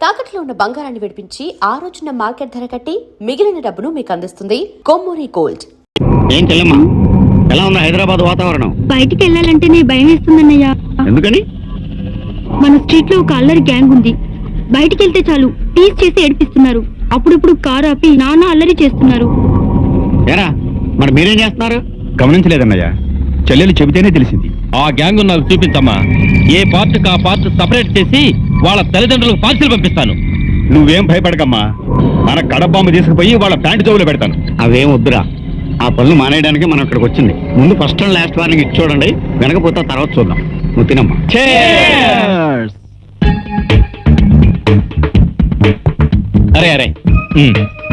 తాకట్లో ఉన్న బంగారాన్ని విడిపించి ఆ రోజున మార్కెట్ ధర కట్టి మిగిలిన డబ్బును మీకు అందిస్తుంది కొమ్మూరి గోల్డ్. ఏం చెల్లమ్మా, ఎలా ఉంది హైదరాబాద్ వాతావరణం? బయటికి వెళ్ళాలంటేనే భయం వేస్తుందన్నయ్య. ఎందుకని? మన స్ట్రీట్ లో ఒక అల్లరి గ్యాంగ్ ఉంది. బయటికి వెళ్తే చాలు టీజ్ చేసి ఏడిపిస్తున్నారు. అప్పుడప్పుడు కారు ఆపి నాన్న అల్లరి చేస్తున్నారు. ఏరా, మరి మీరేం చేస్తున్నారు? గమనించలేదన్నయ్య, చెల్లెలు చెబితేనే తెలిసింది. ఆ గ్యాంగ్ నాకు చూపించమ్మా. ఏ పార్ట్ కా పార్ట్ సపరేట్ చేసి వాళ్ళ తల్లిదండ్రులకు పార్సిల్ పంపిస్తాను. నువ్వేం భయపడకమ్మా, మన కడబాంబు తీసుకుపోయి వాళ్ళ ప్యాంటు జోబులో పెడతాను. అవేం వద్దురా, ఆ పనులు మానేయడానికి మనం ఇక్కడికి వచ్చింది. ముందు ఫస్ట్ అండ్ లాస్ట్ వార్నింగ్ ఇచ్చి చూడండి, వెనకపోతే తర్వాత చూద్దాం. నువ్వు తినమ్మా. అరే అరే,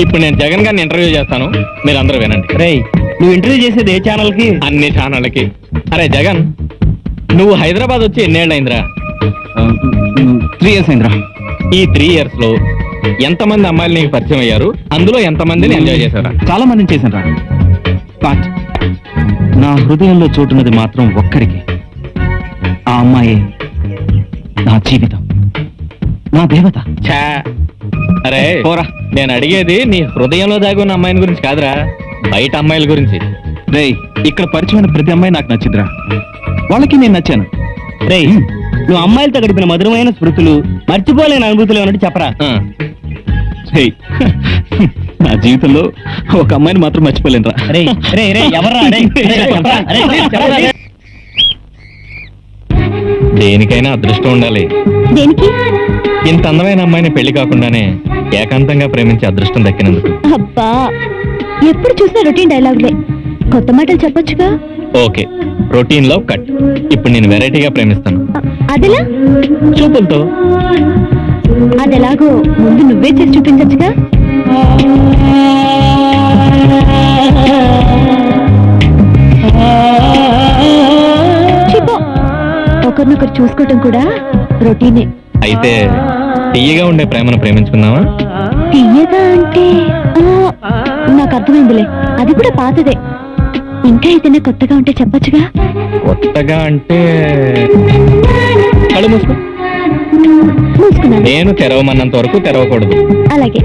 ఇప్పుడు నేను జగన్ గారిని ఇంటర్వ్యూ చేస్తాను, మీరు అందరూ వినండి. రేయ్, నువ్వు ఇంటర్వ్యూ చేసేది ఏ ఛానల్ కి? అన్ని ఛానళ్ళకి. అరే జగన్, నువ్వు హైదరాబాద్ వచ్చి ఎన్నేళ్ళు అయిందిరా? 3 years అయిందిరా. ఈ 3 years లో ఎంతమంది అమ్మాయిలు నీకు పరిచయం అయ్యారు? అందులో ఎంతమందిని ఎంజాయ్ చేశారా? చాలా మందిని చేశాను రా, బట్ నా హృదయంలో చోటున్నది మాత్రం ఒక్కరికి. ఆ అమ్మాయి నా జీవితం, నా దేవత. ఛా, అరే పోరా. నేను అడిగేది నీ హృదయంలో దాగి ఉన్న అమ్మాయిని గురించి కాదురా, బయట అమ్మాయిల గురించి. రేయ్, ఇక్కడ పరిచయమైన ప్రతి అమ్మాయి నాకు నచ్చిందిరా, వాళ్ళకి నేను నచ్చాను. రేయ్, నువ్వు అమ్మాయిలతో గడిపిన మధురమైన స్మృతులు, మర్చిపోలేని అనుభూతులు ఏమన్నట్టు చెప్పరా? రేయ్, నా జీవితంలో ఒక అమ్మాయిని మాత్రం మర్చిపోలేనురా. దేనికైనా అదృష్టం ఉండాలి. దేనికి? ఇంత అందమైన అమ్మాయిని పెళ్లి కాకుండానే ఏకాంతంగా ప్రేమించే అదృష్టం దక్కినందుకు. అబ్బా, ఎప్పుడు చూసినా రొటీన్ డైలాగులే, కొత్త మాటలు చెప్పొచ్చుగా. Okay, routine love cut. ఇప్పుడు నేను వెరైటీగా ప్రేమిస్తాను. అదెలా? చూపులతో. అదెలాగో ముందు నువ్వే చేసి చూపించచ్చుగా. చెప్పు, ఒకరినొకరు చూసుకోవటం కూడా రొటీనే. అయితే తీయగా ఉండే ప్రేమను ప్రేమించుకుందామా? తీయగా అంటే నాకు అర్థమైందిలే, అది కూడా పాతదే. ఇంకా ఏదైనా కొత్తగా ఉంటే చెప్పొచ్చుగా. కొత్తగా అంటే కళ్ళు మూసుకో. మూసుకున్నాను. నేను తెరవమన్నంత వరకు తెరవకూడదు. అలాగే.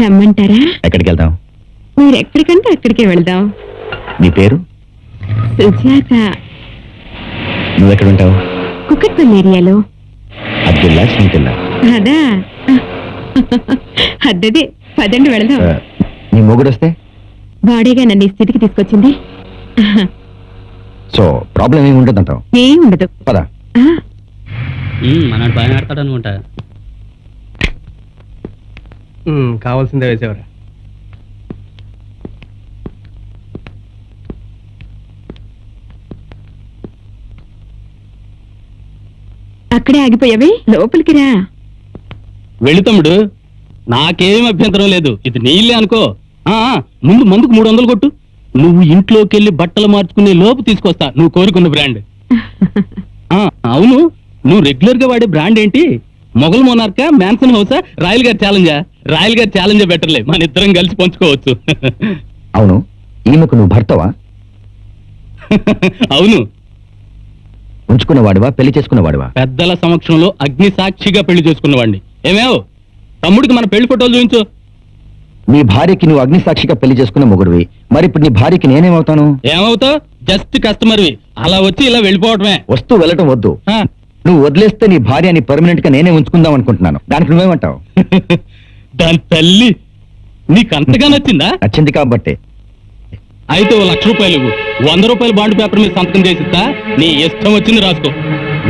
రమ్మంటారా? ఎక్కడికి వెళ్దాం? మీరు ఎక్కడికంటే అక్కడికే వెళ్దాం. నీ పేరు? సుజాత. నువ్వు ఎక్కడుంటావు? కుక్కట్పల్లి ఏరియాలో. అబ్దుల్లా, సింతుల్లా. అదా, అద్దదే. పదండి వెళదాం. నీ మొగుడు వస్తే? వాడేగా నన్ను ఈ స్థితికి తీసుకొచ్చింది. సో ప్రాబ్లం ఏమి ఉండదంటావు? ఏం ఉండదు. పదా. మనడు బాగా ఆడతాడు అనుకుంటా. కావాల్సిందే వేసేవరా. అక్కడే ఆగిపోయావే, లోపలికి రా. వెళ్ళి తమ్ముడు, నాకేం అభ్యంతరం లేదు. ఇది నీ ఇల్లే అనుకో. ముందు మందుకు 300 కొట్టు. నువ్వు ఇంట్లోకి వెళ్ళి బట్టలు మార్చుకునే లోపు తీసుకొస్తా నువ్వు కోరుకున్న బ్రాండ్. అవును, నువ్వు రెగ్యులర్ గా వాడే బ్రాండ్ ఏంటి? మొఘల్ మోనార్కా, మ్యాన్సన్ హౌసా, రాయల్ గారి ఛాలెంజా? రాయల్ గారి ఛాలెంజే బెటర్లే, మన ఇద్దరం కలిసి పంచుకోవచ్చు. అవును, ఈమెకు నువ్వు భర్తవా? అవును. ఉంచుకున్నవాడివా, పెళ్లి చేసుకున్నవాడివా? పెద్దల సమక్షంలో అగ్ని సాక్షిగా పెళ్లి చేసుకున్నవాడిని. ఏమేవ్, తమ్ముడికి మన పెళ్లి ఫోటోలు చూపించు. నీ భార్యకి నువ్వు అగ్ని సాక్షిగా పెళ్లి చేసుకున్న మొగుడివి, మరి ఇప్పుడు నీ భార్యకి నేనేమవుతాను? ఏమవుతావు? జస్ట్ కస్టమర్వి. అలా వచ్చి ఇలా వెళ్ళిపోవటమే. వస్తూ వెళ్ళటం వద్దు. నువ్వు వదిలేస్తే నీ భార్యని పర్మనెంట్ గా నేనే ఉంచుకుందాం అనుకుంటున్నాను. దానికి నువ్వేమంటావు? దాని తల్లి, నీకు అంతగా నచ్చిందా? నచ్చింది కాబట్టి. అయితే ఓ 1,00,000 రూపాయలు ఇవ్వు. 100 రూపాయల బాండ్ పేపర్ మీద సంతకం చేసిస్తా. నీ ఇష్టం వచ్చింది రాసుకో.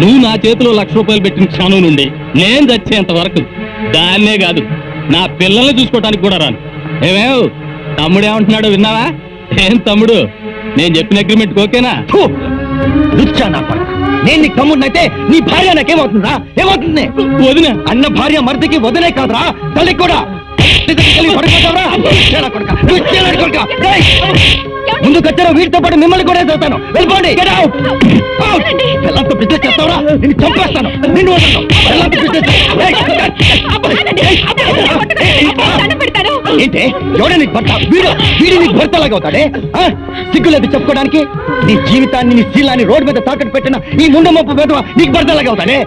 నువ్వు నా చేతిలో 1,00,000 రూపాయలు పెట్టిన క్షణం నుండి నేను చచ్చేంత వరకు దాన్నే కాదు నా పిల్లల్ని చూసుకోవడానికి కూడా రాను. ఏమేవ్ తమ్ముడు ఏమంటున్నాడు విన్నావా? ఏం తమ్ముడు, నేను చెప్పిన అగ్రిమెంట్ ఓకేనా? నేను నీకు తమ్ముడినైతే నీ భార్య నాకేమవుతుందా? ఏమవుతుంది? వదిన అన్న భార్య మరిదికి వదిలే కాదురా, తల్లి కూడా. ముందు కచ్చారో వీటితో పాటు మిమ్మల్ని కూడా చదువుతాను. వెళ్ళిపోండి. పిల్లలతో బిజినెస్ చేస్తావురా, నిన్ను చంపేస్తాను. నిన్ను వదలను. పిల్లలతో బిజినెస్ ఏంటే? ఎవడే నీకు భర్త? వీడి నీకు భర్తలాగా అవుతాడే? సిగ్గులేదు చెప్పుకోవడానికి? నీ జీవితాన్ని నీ శీలాన్ని రోడ్డు మీద తాకట్టు పెట్టిన ఈ ముండమొప్పు వేదవ నీకు భర్తలాగా అవుతాడే?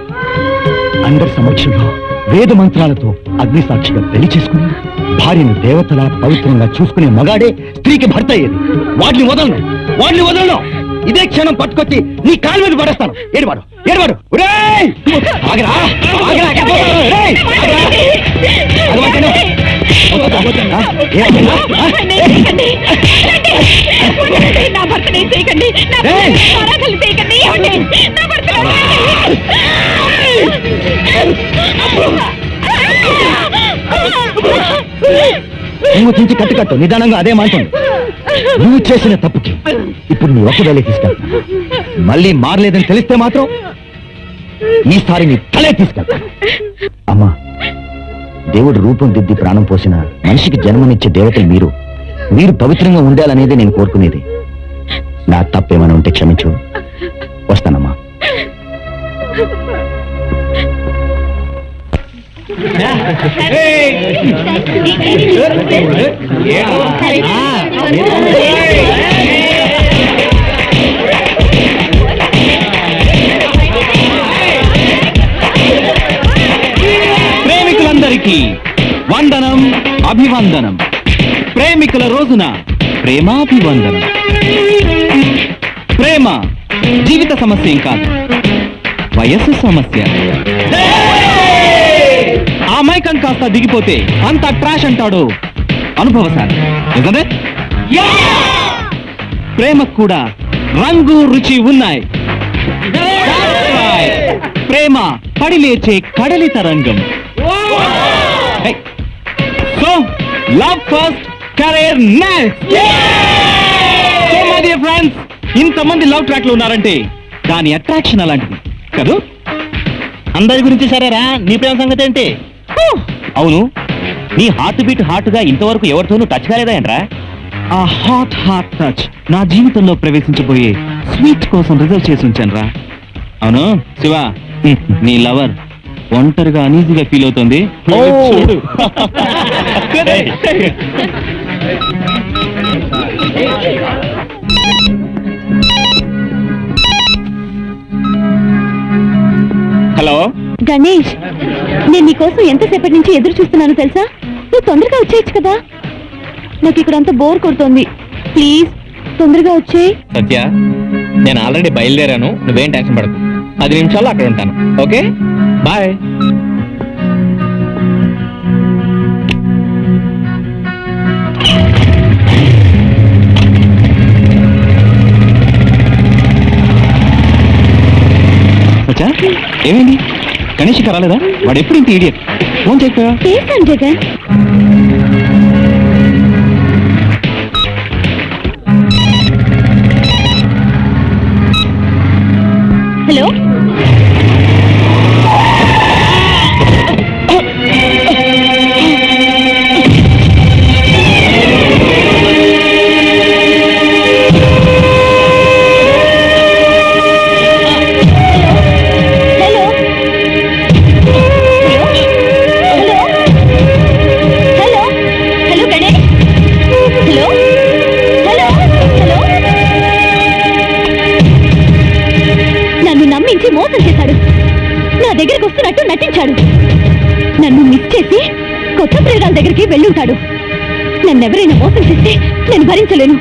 అందరి సమక్షంలో వేద మంత్రాలతో అగ్ని సాక్షిగా పెళ్లి చేసుకుని భార్యను దేవతలా పవిత్రంగా చూసుకునే మగాడే స్త్రీకి భర్త అయ్యేది. వాడిని వదలను. ఇదే క్షణం పట్టుకొచ్చి నీ కాలు మీద పడేస్తాను. ఏడవాడు. ఒరేయ్! ఆగరా! ఒరేయ్! నువ్వు చించి కట్టు నిదానంగా అదే మాంటుంది. నువ్వు చేసిన తప్పుకి ఇప్పుడు నీ ఒక్కదలే తీసుకెళ్తా. మళ్ళీ మారలేదని తెలిస్తే మాత్రం ఈసారి నీ తలే తీసుకెళ్తా. అమ్మా, దేవుడు రూపం దిద్ది ప్రాణం పోసిన మనిషికి జన్మనిచ్చే దేవతలు మీరు పవిత్రంగా ఉండాలనేది నేను కోరుకునేది. నా తప్పేమైనా ఉంటే క్షమించు. వస్తానమ్మా. ప్రేమికులందరికీ వందనం, అభివందనం. ప్రేమికుల రోజున ప్రేమాభివందనం. ప్రేమ జీవిత సమస్య ఏం కాదు, వయస్సు సమస్య. ఆ మైకం కాస్త దిగిపోతే అంత ట్రాష్ అంటాడు అనుభవసారి. నిజమే? ప్రేమకు కూడా రంగు రుచి ఉన్నాయి. ప్రేమ పడి లేచే కడలి తరంగం. So love first, career next. So my dear friends, ఇంతమంది లవ్ ట్రాక్ లో ఉన్నారంటే దాని అట్రాక్షన్ అలాంటిది కదూ. అందరి గురించి సరేరా, నీ ప్రేమ సంగతి ఏంటి? అవును, నీ హార్ట్ బీట్ హార్ట్ గా ఇంతవరకు ఎవరితోనూ టచ్ కాలేదా ఏంట్రా? ఆ హాట్ టచ్ నా జీవితంలో ప్రవేశించబోయే స్వీట్ కోసం రిజర్వ్ చేసి ఉంచాను రా. అవును శివ, నీ లవర్ ఒంటరిగా అనీజీగా ఫీల్ అవుతుంది. చూడు. హలో గణేష్, నేను నీకోసం ఎంతసేపటి నుంచి ఎదురు చూస్తున్నాను తెలుసా? నువ్వు తొందరగా వచ్చేయచ్చు కదా. నాకు ఇక్కడ అంతా బోర్ కొడుతోంది. ప్లీజ్ తొందరగా వచ్చేయ్. సత్య, నేను ఆల్రెడీ బయలుదేరాను, నువ్వేం టెన్షన్ పడకు. 10 నిమిషాల్లో అక్కడ ఉంటాను. Okay, bye. సచ్చా, ఏమైంది? గణేష్ ఇంకా రాలేదా? వాడు ఎప్పుడు ఇంత ఇడియట్. ఫోన్ చేయకపోయా? చేశాను జగన్. హలో, మోసం చేశాడు. నా దగ్గరికి వస్తున్నట్టు నటించాడు. నన్ను మిస్ చేసి కొత్త ప్రేరాల దగ్గరికి వెళ్ళి ఉంటాడు. నన్నెవరైనా మోసం చేస్తే నేను భరించలేను.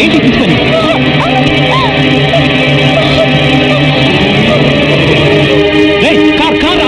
ఏంటి తీసుకొని? కార్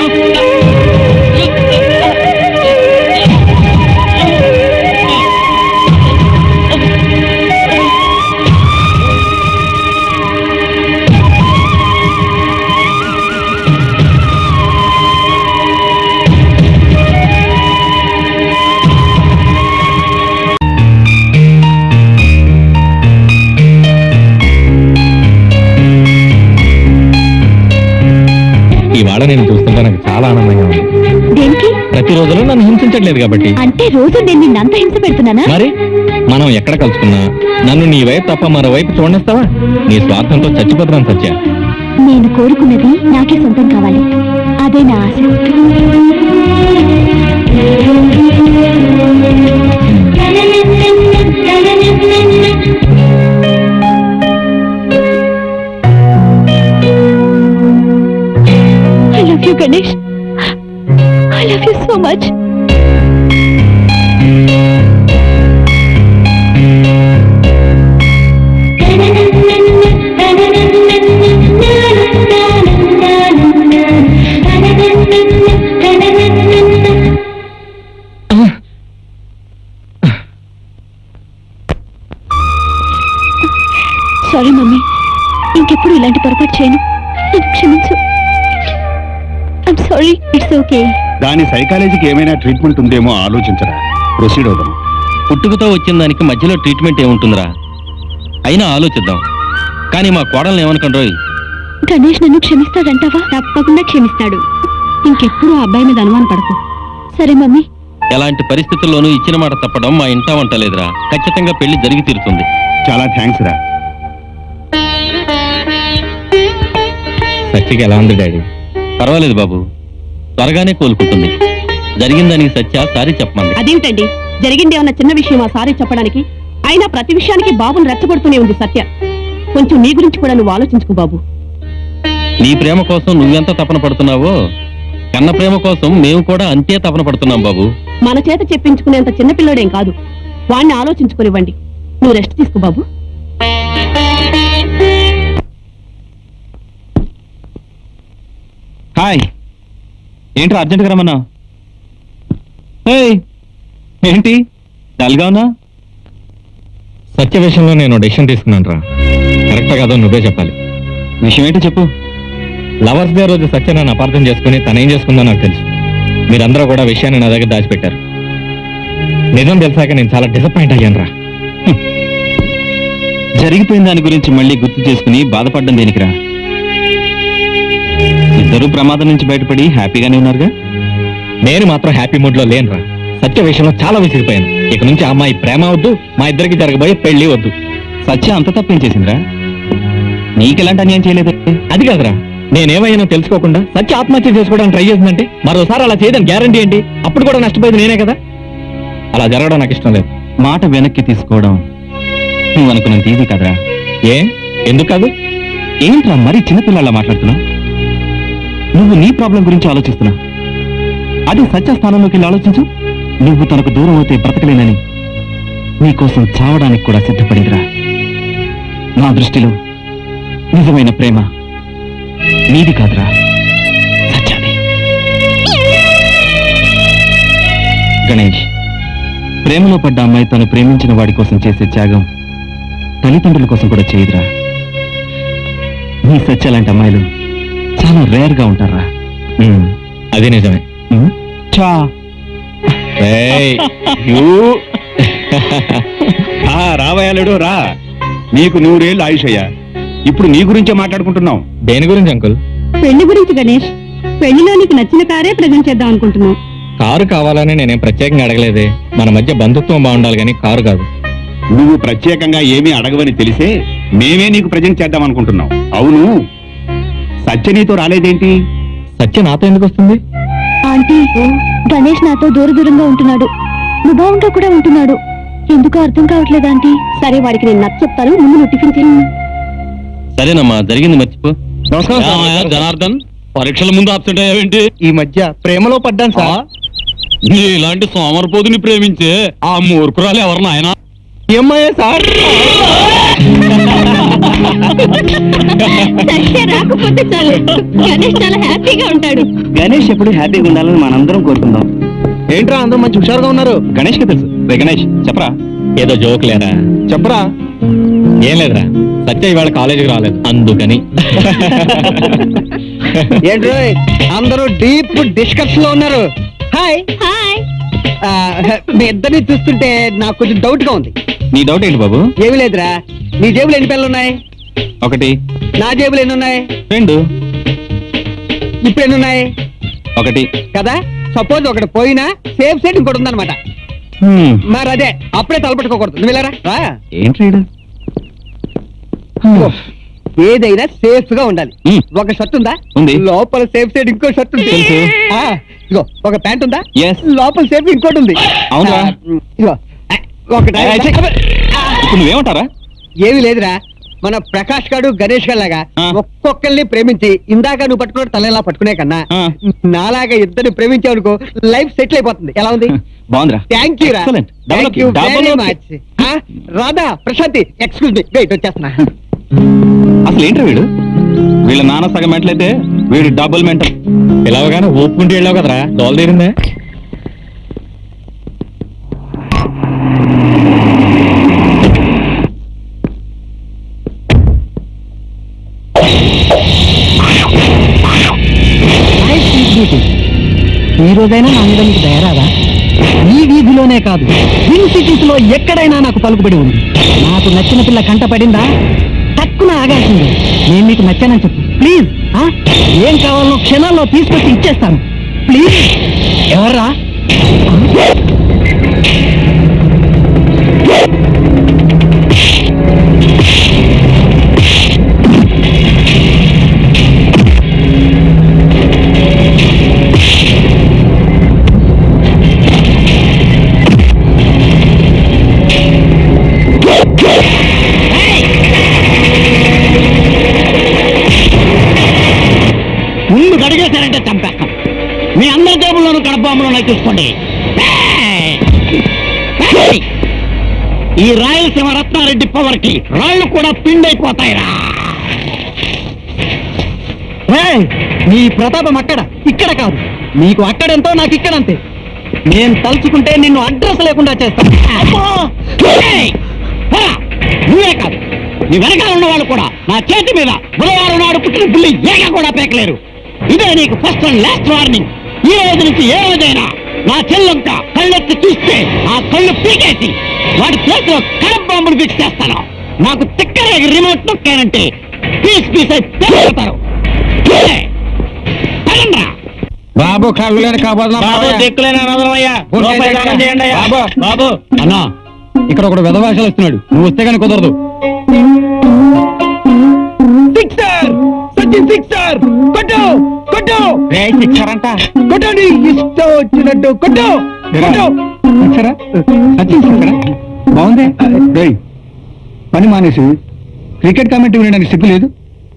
చూస్తుంటే నాకు చాలా ఆనందంగా ఉంది. దేనికి? ప్రతిరోజులు నన్ను హింసించట్లేదు కాబట్టి. అంటే రోజు నేను నిన్నంత హింస పెడుతున్నానా? మరి మనం ఎక్కడ కలుసుకున్నా నన్ను నీ వైపు తప్ప మరో వైపు చూడనిస్తావా? నీ స్వార్థంతో చచ్చిపోతున్నాను సత్య. నేను కోరుకున్నది నాకే సొంతం కావాలి, అదే నా ఆశ. I love you, Ganesh. I love you so much. Sorry mummy, ఇంకెప్పుడు ఇలాంటి పొరపాటు చేయను, నన్ను క్షమించు. I'm sorry. It's okay. దాని సైకాలజీకి ఏమైనా ట్రీట్మెంట్ ఉందేమో ఆలోచించరా. ప్రొసీడ్ అవుదాం. పుట్టుకతో వచ్చిన దానికి మధ్యలో ట్రీట్మెంట్ ఏముంటుందిరా? అయినా ఆలోచిద్దాం. కానీ మా కోడల్ని ఏమనుకుంటారు? గణేష్ నన్ను క్షమిస్తాడంటావా? తప్పకుండా క్షమిస్తాడు. ఇంకెప్పుడు ఆ అబ్బాయి మీద అనుమానం పడకు. సరే మమ్మీ. ఎలాంటి పరిస్థితుల్లోనూ ఇచ్చిన మాట తప్పడం మా ఇంటా వంటలేదురా. ఖచ్చితంగా పెళ్లి జరిగి తీరుతుంది. చాలా థ్యాంక్స్ రా. సత్యకి ఎలా ఉంది డాడీ? పర్వాలేదు బాబు, త్వరగానే కోలుకుంటుంది. జరిగిన దానికి సత్య సారీ చెప్పమంది. అదేంటండి, జరిగింది ఏమన్నా చిన్న విషయమా సారీ చెప్పడానికి? అయినా ప్రతి విషయానికి బాబుని రెచ్చగొడుతూనే ఉంది సత్య. కొంచెం నీ గురించి కూడా నువ్వు ఆలోచించుకో బాబు. నీ ప్రేమ కోసం నువ్వెంత తపన పడుతున్నావో కన్న ప్రేమ కోసం మేము కూడా అంతే తపన పడుతున్నాం బాబు. మన చేత చెప్పించుకునేంత చిన్నపిల్లడేం కాదు. వాణ్ణి ఆలోచించుకునివ్వండి. నువ్వు రెస్ట్ తీసుకో బాబు. హాయ్, ఏంట్రా అర్జెంట్గా రమ్మన్నా? ఏంటి డల్గా ఉన్నా? సత్య విషయంలో నేను డెసిషన్ తీసుకున్నాను రా. కరెక్టా కాదో నువ్వే చెప్పాలి. విషయం ఏంటో చెప్పు. లవర్స్ డే రోజు సత్య నన్ను అపార్థం చేసుకుని తనేం చేసుకుందో నాకు తెలుసు. మీరందరూ కూడా విషయాన్ని నా దగ్గర దాచిపెట్టారు. నిజం తెలిసాక నేను చాలా డిసప్పాయింట్ అయ్యాను రా. జరిగిపోయిన దాని గురించి మళ్ళీ గుర్తు చేసుకుని బాధపడ్డం దేనికిరా? ఇద్దరు ప్రమాదం నుంచి బయటపడి హ్యాపీగానే ఉన్నారుగా. నేను మాత్రం హ్యాపీ మూడ్ లో లేనురా. సత్య విషయంలో చాలా విసిగిపోయాను. ఇక నుంచి ఆ అమ్మాయి ప్రేమ వద్దు, మా ఇద్దరికి జరగబోయే పెళ్లి వద్దు. సత్య అంత తప్పేం చేసిందిరా? నీకెలాంటి అన్యాయం చేయలేదు. అది కాదురా, నేనేమైనా తెలుసుకోకుండా సత్య ఆత్మహత్య చేసుకోవడానికి ట్రై చేసిందంటే మరోసారి అలా చేయదని గ్యారంటీ ఏంటి? అప్పుడు కూడా నష్టపోయేది నేనే కదా. అలా జరగడం నాకు ఇష్టం లేదు. మాట వెనక్కి తీసుకోవడం నువ్వు అనుకున్నంత ఈజీ కదరా. ఏ ఎందుకు కాదు? ఏంట్రా మరీ చిన్నపిల్లలా మాట్లాడుతున్నావు? నువ్వు నీ ప్రాబ్లం గురించి ఆలోచిస్తున్నావు. అదే సత్య స్థానంలోకి వెళ్ళి ఆలోచించు. నువ్వు తనకు దూరం అవుతే బ్రతకలేనని నీకోసం చావడానికి కూడా సిద్ధపడిందిరా. నా దృష్టిలో నిజమైన ప్రేమ నీది కాదురా, సత్యాది. గణేష్, ప్రేమలో పడ్డ అమ్మాయి తను ప్రేమించిన వాడి కోసం చేసే త్యాగం తల్లిదండ్రుల కోసం కూడా చేయదురా. నీ సత్య లాంటి అమ్మాయిలు చాలా రేర్ గా ఉంటారా. అది నిజమే. చా రావయాలుడు రా. నీకు 100 ఏళ్ళు ఆయుష్ అయ్యా. ఇప్పుడు నీ గురించే మాట్లాడుకుంటున్నాం. దేని గురించి అంకుల్? పెళ్లి గురించి గణేష్. పెళ్లిలో నీకు నచ్చిన కారే ప్రజెంట్ చేద్దాం అనుకుంటున్నావు. కారు కావాలని నేనేం ప్రత్యేకంగా అడగలేదే. మన మధ్య బంధుత్వం బాగుండాలి కానీ కారు కాదు. నువ్వు ప్రత్యేకంగా ఏమీ అడగవని తెలిసే మేమే నీకు ప్రజెంట్ చేద్దాం అనుకుంటున్నాం. అవును, సత్య నీతో రాలేదేంటి? సత్య నాతో ఎందుకు వస్తుంది? ఆంటీ, గణేష్ నాతో దూరంగా ఉంటున్నాడు, ముభావంగా కూడా ఉంటున్నాడు. ఎందుకో అర్థం కావట్లేదు ఆంటీ. సరే, వాడికి నేను నచ్చ చెప్తాను. ముందు నువ్వు టిఫిన్ తిను. సరేనమ్మా, జరిగింది మర్చిపో. జనార్దన్, పరీక్షల ముందు అబ్సెంట్ అయ్యావేంటి? ఈ మధ్య ప్రేమలో పడ్డాను సార్. నీ ఇలాంటి సోమరపోతుని ప్రేమించే ఆ మూర్ఖురాలు ఎవరు నాయనా? ఏమయ్యా సార్? సత్య రాకపోతే చాలు, గణేష్ చాలా హ్యాపీగా ఉంటాడు. గణేష్ ఎప్పుడు హ్యాపీగా ఉండాలని మనందరం కోరుకుందాం. ఏంట్రా అందరూ మంచి హుషారుగా ఉన్నారు? గణేష్ కి తెలుసు. రే గణేష్, చెప్పరా. ఏదో జోక్ లేరా? చెప్పరా. ఏం లేదురా, సత్య ఇవాళ కాలేజీకి రాలేదు అందుకని. ఏంట్రో అందరూ డీప్ డిస్కషన్ లో ఉన్నారు. Hi, hi. మీ ఇద్దరిని చూస్తుంటే నాకు కొంచెం డౌట్ గా ఉంది. నీ డౌట్ ఏంటి బాబు? ఏమి లేదురా, నీ జేబులు ఎన్ని పెన్నులు ఉన్నాయి? 1. నా జేబులు ఎన్ని ఉన్నాయి? 2. ఇప్పుడు ఎన్ని ఉన్నాయి? ఒకటి. కదా సపోజ్ ఒకటి పోయినా సేఫ్ సైడ్ ఇంకోటి ఉందన్నమాట. మరి అదే అప్పుడే తలపెట్టుకోకూడదు. నువ్వు వెళ్ళారా రా. ఏంటి ఏదైనా సేఫ్ గా ఉండాలి. మ్మ్. ఒక షర్ట్ ఉందా? ఉంది. లోపల సేఫ్ సైడ్ ఇంకో షర్ట్ ఉంది. తెలుసు. ఆ, ఇగో ఒక ప్యాంట్ ఉందా? Yes. లోపల సేఫ్ ఇంకోటి ఉంది. అవునా? ఇగో ఒకటి ఇప్పుడు నువ్వేమంటారా? ఏమీ లేదురా, మన ప్రకాష్ గారు గణేష్ గారు లాగా ఆ. ఒక్కొక్కరిని ప్రేమించి ఇందాక నువ్వు పట్టుకున్న తలలా పట్టుకునే కన్నా ఆ. నాలాగా ఇద్దరు ప్రేమించావు అనుకో, లైఫ్ సెటిల్ అయిపోతుంది. ఎలా ఉంది? బాగుందిరా. థ్యాంక్ యూ రా. Excellent. Double thank okay. You Double very okay. Much. Radha, Prashanti, excuse me, wait వచ్చేస్తున్నా. అసలు ఏంట్రా వీడు? వీళ్ళ నాన్న సగం మెంటలైతే వీడు డబుల్ మెంటల్. పిలవగానే ఒప్పుకుంటూ వెళ్ళావు కదరా, దోల తీరిందే. ఈ రోజైనా నా మీద నీకు దయరాదా? ఈ వీధిలోనే కాదు, ట్విన్ సిటీస్ లో ఎక్కడైనా నాకు పలుకుబడి ఉంది. నాకు నచ్చిన పిల్ల కంట పడిందా, తక్కువ ఆగాల్సింది. నేను నీకు నచ్చానని చెప్పు ప్లీజ్. ఏం కావాలో క్షణాల్లో తీసుకొచ్చి ఇచ్చేస్తాను ప్లీజ్. ఎవర్రా? ముందు గడిగేశారంటే చంపేస్తాం. మీ అందరి జేబుల్లోనూ కడపాములు చూసుకోండి. ఈ రాయలసీమ రత్నారెడ్డి పవర్ కి రాళ్ళు కూడా పిండైపోతాయిరా. నీ ప్రతాపం అక్కడ ఇక్కడ కాదు. నీకు అక్కడెంతో నాకు ఇక్కడంతే. నేను తలుచుకుంటే నిన్ను అడ్రస్ లేకుండా చేస్తాను. నువ్వే కాదు, నీ వెనకాల ఉన్న వాళ్ళు కూడా నా చేతి మీద బుధవారం నాడు పుట్టిన పుల్లి ఏక కూడా పేకలేరు. ఇదే నీకు ఫస్ట్ అండ్ లాస్ట్ వార్నింగ్. ఈ రోజు నుంచి ఏ రోజైనా నా చెల్లెంక కళ్ళెత్తి చూస్తే ఆ కళ్ళు పీకేసి వాటి చేతిలో కడప బాంబును ఫిక్స్ చేస్తాను. నాకు తిక్కరేగి రిమోట్ నొక్కానంటే పీస్ పీస్ అయి పేలుతారు. బాబు కళ్ళులేని బాబు అన్నా, ఇక్కడ ఒకడు వెధవాసాలు వస్తున్నాడు, నువ్వు వస్తే కానీ కుదరదు. కొట్టండి, ఇష్టం వచ్చినట్టు కొట్టు. బాగుంది. పని మానేసి క్రికెట్ కామెంట్ వినడానికి సిగ్గు లేదు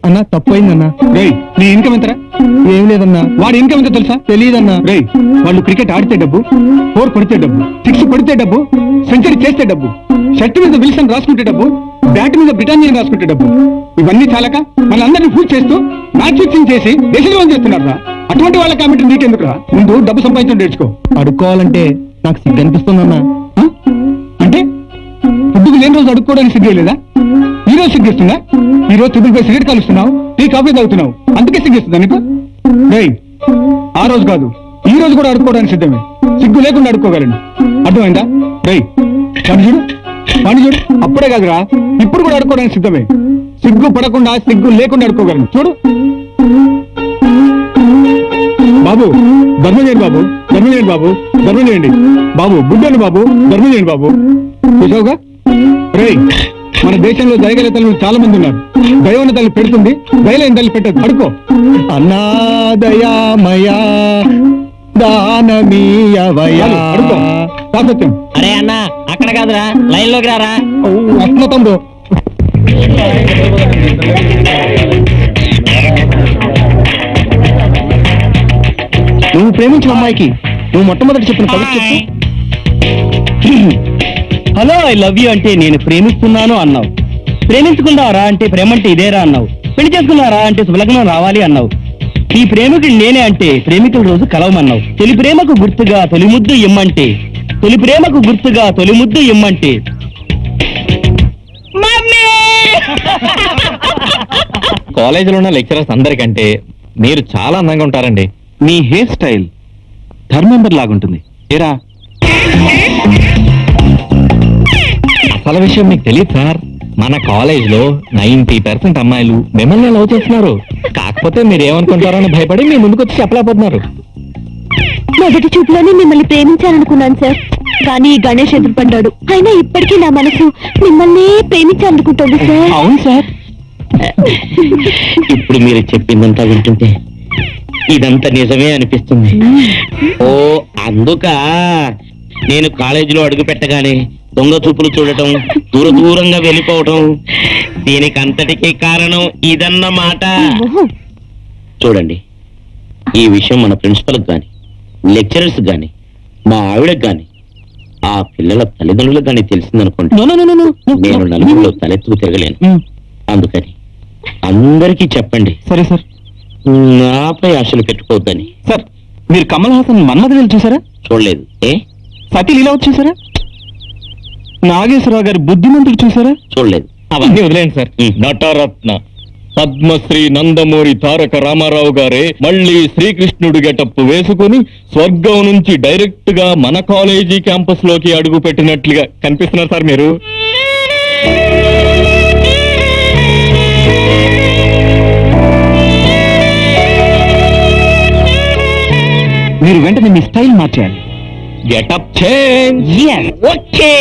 అన్నా? తప్పైందన్నా. నీ ఇన్కమ్ ఎంతరా? ఏం లేదన్నా. వాడి ఇన్కమ్ ఎంతో తెలుసా? తెలియదన్నా. వాళ్ళు క్రికెట్ ఆడితే డబ్బు, 4 కొడితే డబ్బు, 6 కొడితే డబ్బు, సెంచరీ చేస్తే డబ్బు, షర్ట్ మీద విల్సన్ రాసుకుంటే డబ్బు, బ్యాట్ మీద బ్రిటానియా రాసుకుంటే డబ్బు. ఇవన్నీ చాలక వాళ్ళందరినీ పూజ చేస్తూ మ్యాచ్ ఫిక్సింగ్ చేసి దేశం చేస్తున్నారు. అటువంటి వాళ్ళ కామెంట్ నీకెందుకురా? ముందు డబ్బు సంపాదించడం నేర్చుకో. అడుక్కోవాలంటే నాకు సిగ్గు అనిపిస్తుందన్నా. అంటే ఫుడ్డుకు లేని రోజు అడుక్కోవడానికి సిగ్గేయలేదా? ఈ రోజు సిగ్గిస్తుందా? ఈ రోజు త్రిబుల్ 5 సిగరెట్ కాలుస్తున్నావు, టీ కాఫీ తాగుతున్నావు, అందుకే సిగ్గిస్తుందా నీకు? ఆ రోజు కాదు, ఈ రోజు కూడా అడుక్కోవడానికి సిద్ధమే. సిగ్గు లేకుండా అడుక్కోగలను. అర్థమైందా? పని చూడు, అప్పుడే కాదురా, ఇప్పుడు కూడా అడుక్కోవడానికి సిద్ధమే. సిగ్గు పడకుండా సిగ్గు లేకుండా అడుక్కోగలను. చూడు బాబు, ధర్మం చేయండి బాబు, ధర్మం చేయండి బాబు, ధర్మం చేయండి బాబు, బుడ్డను బాబు, ధర్మం చేయండి బాబు. చూసావుగా మన దేశంలో దయగల తల్లులు చాలా మంది ఉన్నారు. దైవన తల్లి పెడుతుంది, దయలేని తల్లి పెట్టదు. పడుకో. అన్నాదయామయా దానమీయవయా. పడుకో. సాసత్యం. అరే అన్నా, అక్కడ కాదురా, లైన్ లోకి రారా. అట్లా తమ్ముడు. నువ్వు ప్రేమించిన అమ్మాయికి నువ్వు మొట్టమొదటి చెప్పిన పదవి చెప్పు. హలో, ఐ లవ్ యూ అంటే నేను ప్రేమిస్తున్నాను అన్నావు. ప్రేమించుకున్నారా అంటే ప్రేమంటే ఇదేరా అన్నావు. పెళ్లి చేసుకున్నారా అంటే శుభలగ్నం రావాలి అన్నావు. ఈ ప్రేమికుడు నేనే అంటే ప్రేమికుల రోజు కలవమన్నావు. తొలి ప్రేమకు గుర్తుగా తొలి ముద్దు ఇమ్మంటే, తొలి ప్రేమకు గుర్తుగా తొలి ముద్దు ఇమ్మంటే కాలేజీలో ఉన్న లెక్చరర్స్ అందరికంటే మీరు చాలా అందంగా ఉంటారండి. మీ హెయిర్ స్టైల్ ధర్మేందర్ లాగుంటుంది. ఏరా, అసలు విషయం మీకు తెలియదు సార్, మన కాలేజ్ లో 90% అమ్మాయిలు మిమ్మల్ని లవ్ చేస్తున్నారు. కాకపోతే మీరు ఏమనుకుంటారో అని భయపడి మీ ముందుకు వచ్చి చెప్పలేకపోతున్నారు. మొదటి చూపులోనే మిమ్మల్ని ప్రేమించాలనుకున్నాను సార్, కానీ ఈ గణేష్ ఎదురుపడ్డాడు. అయినా ఇప్పటికీ నా మనసు మిమ్మల్ని ప్రేమించాలనుకుంటుంది సార్. అవును సార్. ఇప్పుడు మీరు చెప్పిందంతా వింటుంటే ఇదంతా నిజమే అనిపిస్తుంది. ఓ అందుక నేను కాలేజీలో అడుగు పెట్టగానే దొంగ చూపులు చూడటం, దూరంగా వెళ్ళిపోవటం, దీనికి అంతటికీ కారణం ఇదన్నమాట. చూడండి, ఈ విషయం మన ప్రిన్సిపల్కి గాని, లెక్చరర్స్ గాని, మా ఆవిడకి గాని, ఆ పిల్లల తల్లిదండ్రులకు గాని తెలిసిందనుకోండి, నేను నలుగురిలో తలెత్తుకు తిరగలేను. అందుకని అందరికీ చెప్పండి. సరే సార్. నాపై ఆశలు పెట్టుకోవద్దని. సార్, మీరు కమల్ హాసన్ మన్మథ చూసారా? చూడలేదు. ఏ సతీ లీలావతి చూసారా? నాగేశ్వరరావు గారి బుద్ధిమంతుడు చూసారా? చూడలేదు. అవన్నీ వదిలేండి సార్. నటరత్న పద్మశ్రీ నందమూరి తారక రామారావు గారే మళ్ళీ శ్రీకృష్ణుడు గెటప్ వేసుకుని స్వర్గం నుంచి డైరెక్ట్ గా మన కాలేజీ క్యాంపస్ లోకి అడుగు పెట్టినట్లుగా కనిపిస్తున్నారు సార్ మీరు. మీరు వెంటనే మీ స్టైల్ మార్చాలి. Getup change. ఓకే.